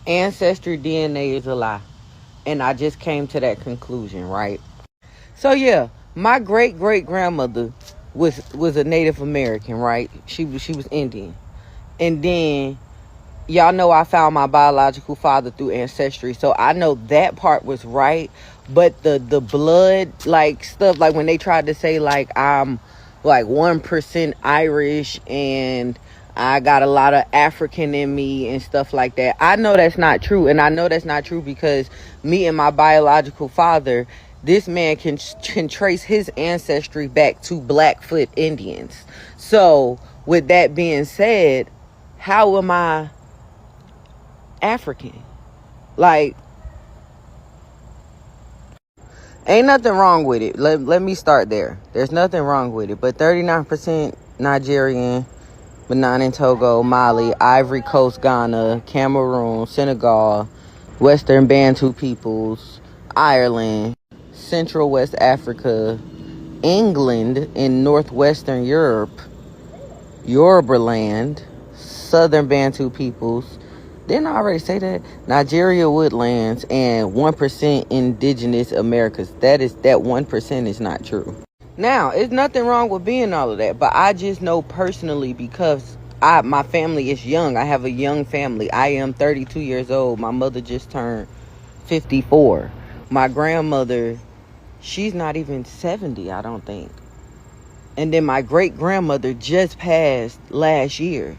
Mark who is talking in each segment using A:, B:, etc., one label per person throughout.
A: Ancestry DNA is a lie. And I just came to that conclusion, right? So yeah, my great great grandmother was a Native American, right? She was Indian. And then y'all know I found my biological father through ancestry, so I know that part was right. But the blood like stuff, like when they tried to say like I'm like 1% Irish and I got a lot of African in me and stuff like that, I know that's not true. And I know that's not true because me and my biological father, this man can trace his ancestry back to Blackfoot Indians. So with that being said, how am I African? Like, ain't nothing wrong with it. Let me start there. There's nothing wrong with it. But 39% Nigerian, Benin and Togo, Mali, Ivory Coast, Ghana, Cameroon, Senegal, Western Bantu peoples, Ireland, Central West Africa, England in Northwestern Europe, Yorubaland, Southern Bantu peoples. Didn't I already say that? Nigeria woodlands and 1% indigenous Americas. That 1% is not true. Now, it's nothing wrong with being all of that, but I just know personally because my family is young. I have a young family. I am 32 years old. My mother just turned 54. My grandmother, she's not even 70, I don't think. And then my great grandmother just passed last year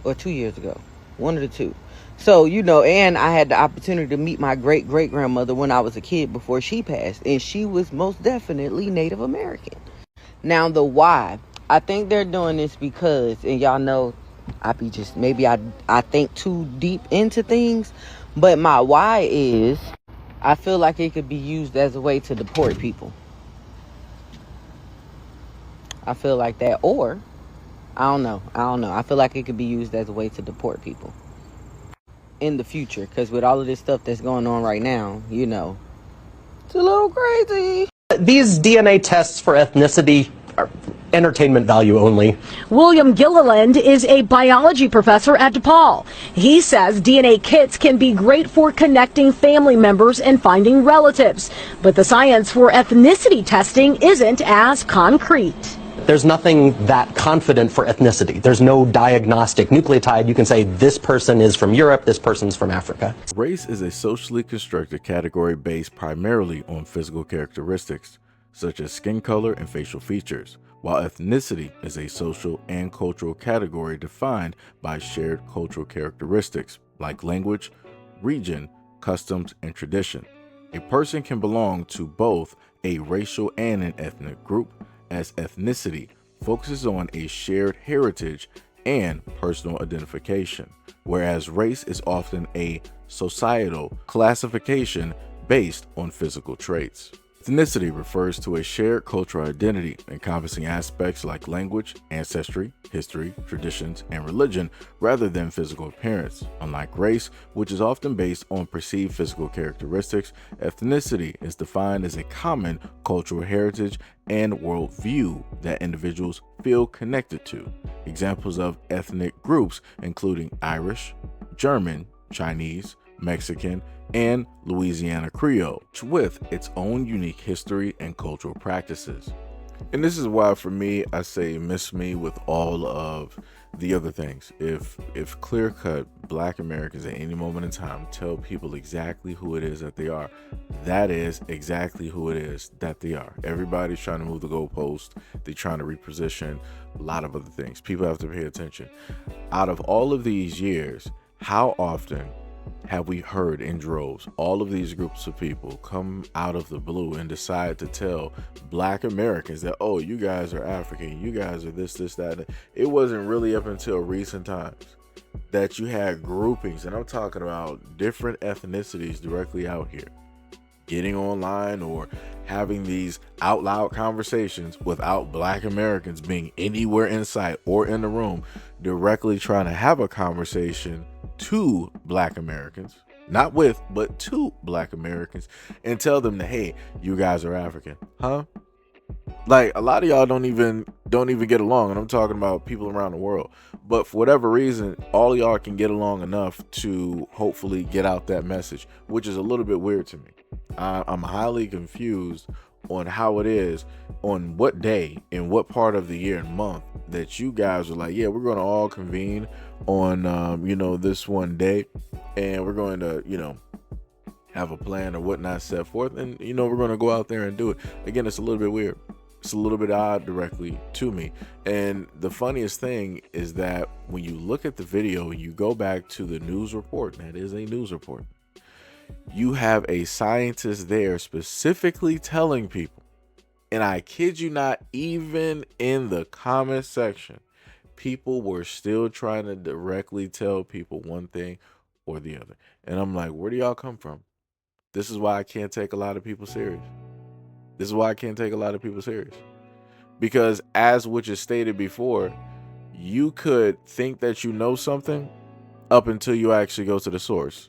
A: or 2 years ago, one of the two. So, and I had the opportunity to meet my great great grandmother when I was a kid before she passed, and she was most definitely Native American. Now, the why, I think they're doing this because, and y'all know, I think too deep into things, but my why is I feel like it could be used as a way to deport people. I feel like that, or I don't know. I feel like it could be used as a way to deport people in the future, because with all of this stuff that's going on right now, it's a little crazy.
B: These DNA tests for ethnicity are entertainment value only.
C: William Gilliland is a biology professor at DePaul. He says DNA kits can be great for connecting family members and finding relatives, but the science for ethnicity testing isn't as concrete.
B: There's nothing that confident for ethnicity. There's no diagnostic nucleotide. You can say this person is from Europe, this person's from Africa.
D: Race is a socially constructed category based primarily on physical characteristics, such as skin color and facial features, while ethnicity is a social and cultural category defined by shared cultural characteristics like language, region, customs, and tradition. A person can belong to both a racial and an ethnic group, as ethnicity focuses on a shared heritage and personal identification, whereas race is often a societal classification based on physical traits. Ethnicity refers to a shared cultural identity encompassing aspects like language, ancestry, history, traditions, and religion rather than physical appearance. Unlike race, which is often based on perceived physical characteristics, ethnicity is defined as a common cultural heritage and worldview that individuals feel connected to. Examples of ethnic groups including Irish, German, Chinese, Mexican, and Louisiana Creole, with its own unique history and cultural practices. And this is why, for me, I say miss me with all of the other things. If clear-cut Black Americans at any moment in time tell people exactly who it is that they are, that is exactly who it is that they are. Everybody's trying to move the goalpost. They're trying to reposition a lot of other things. People have to pay attention. Out of all of these years, how often have we heard in droves all of these groups of people come out of the blue and decide to tell Black Americans that, oh, you guys are African, you guys are this, that. It wasn't really up until recent times that you had groupings, and I'm talking about different ethnicities directly out here, getting online or having these out loud conversations without Black Americans being anywhere in sight or in the room, directly trying to have a conversation to Black Americans, not with, but to Black Americans, and tell them that, hey, you guys are African. Huh? Like, a lot of y'all don't even get along, and I'm talking about people around the world. But for whatever reason, all y'all can get along enough to hopefully get out that message, which is a little bit weird to me. I'm highly confused on how it is, on what day, in what part of the year and month that you guys are like, yeah, we're going to all convene on, this one day, and we're going to, have a plan or whatnot set forth, and, we're going to go out there and do it. Again, it's a little bit weird. It's a little bit odd directly to me. And the funniest thing is that when you look at the video and you go back to the news report, that is a news report, you have a scientist there specifically telling people, and I kid you not, even in the comment section, people were still trying to directly tell people one thing or the other. And I'm like, where do y'all come from? This is why I can't take a lot of people serious. Because as which is stated before, you could think that you know something up until you actually go to the source.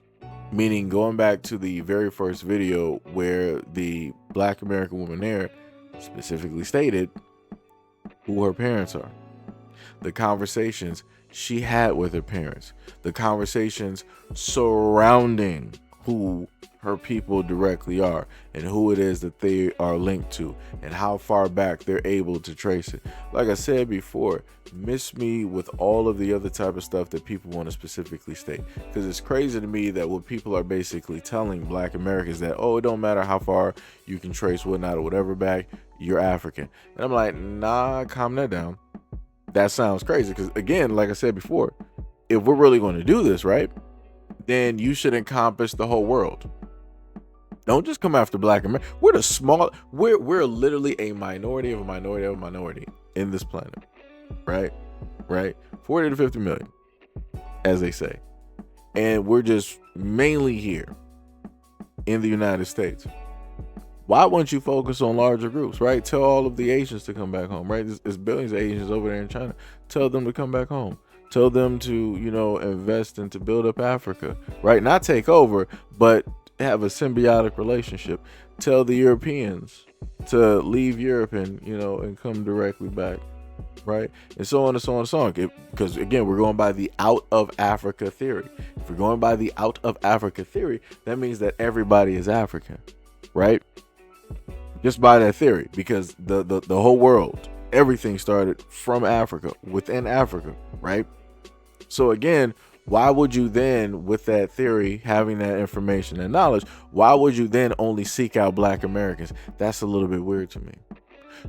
D: Meaning, going back to the very first video where the Black American woman there specifically stated who her parents are, the conversations she had with her parents, the conversations surrounding who her people directly are and who it is that they are linked to and how far back they're able to trace it. Like I said before, miss me with all of the other type of stuff that people want to specifically state, because it's crazy to me that what people are basically telling Black Americans that, oh, it don't matter how far you can trace whatnot or whatever back, you're African. And I'm like, nah, calm that down. That sounds crazy, because again, like I said before, if we're really going to do this, right, then you should encompass the whole world. Don't just come after Black America. We're literally a minority of a minority of a minority in this planet, right? 40 to 50 million, as they say. And we're just mainly here in the United States. Why wouldn't you focus on larger groups, right? Tell all of the Asians to come back home, right? There's billions of Asians over there in China. Tell them to come back home. Tell them to, invest and to build up Africa, right? Not take over, but have a symbiotic relationship. Tell the Europeans to leave Europe and, and come directly back, right? And so on and so on and so on. Because again, we're going by the out of Africa theory. If we're going by the out of Africa theory, that means that everybody is African, right? Just by that theory, because the whole world, everything started from Africa, within Africa, right? So again, why would you then, with that theory, having that information and knowledge, why would you then only seek out Black Americans? That's a little bit weird to me.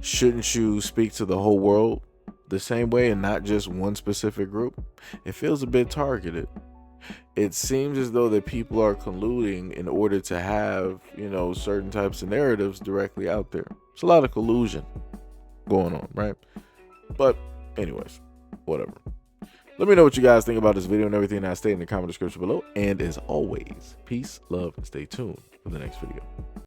D: Shouldn't you speak to the whole world the same way and not just one specific group? It feels a bit targeted. It seems as though that people are colluding in order to have, certain types of narratives directly out there. It's a lot of collusion going on, right? But anyways, whatever. Let me know what you guys think about this video and everything I state in the comment description below. And as always, peace, love, and stay tuned for the next video.